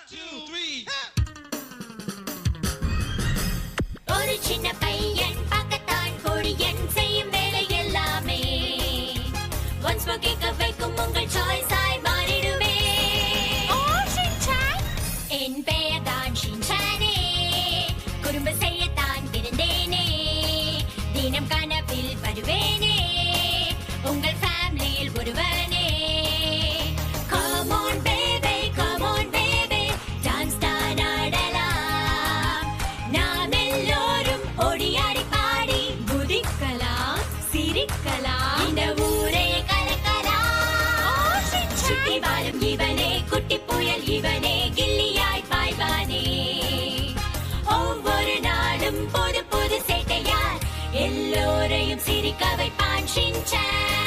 2, 3. ஒரு சின்ன பையன் பக்கத்தான் கொடியன் செய்யும் வேலை எல்லாமே ஒன்ஸ் மோர் கேட்க வைக்கும் உங்கள் சாய்ஸ் ஆய் மாறிடுமே ஓ ஷின்சான் என் பெயர் தான் ஷின்சானே குறும்பு செய்யத்தான் பிறந்தேனே தினம் கனவில் வருவேனே உங்கள் ஃபேமிலியில் ஒருவனே Come on baby டான்ஸ் தான் ஆடலாம் நாம் எல்லோரும் ஓடியாடி பாடி குதிக்கலாம் சிரிக்கலாம் இந்த ஊரே கலக்கலாம் சுத்தி வாழும் இவனே குட்டி புயல் இவனே கில்லியாய் பாய்வானே ஒவ்வொரு நாளும் புது புது சேட்டையால் எல்லோரையும் சிரிக்க வைப்பான் ஷின்சான்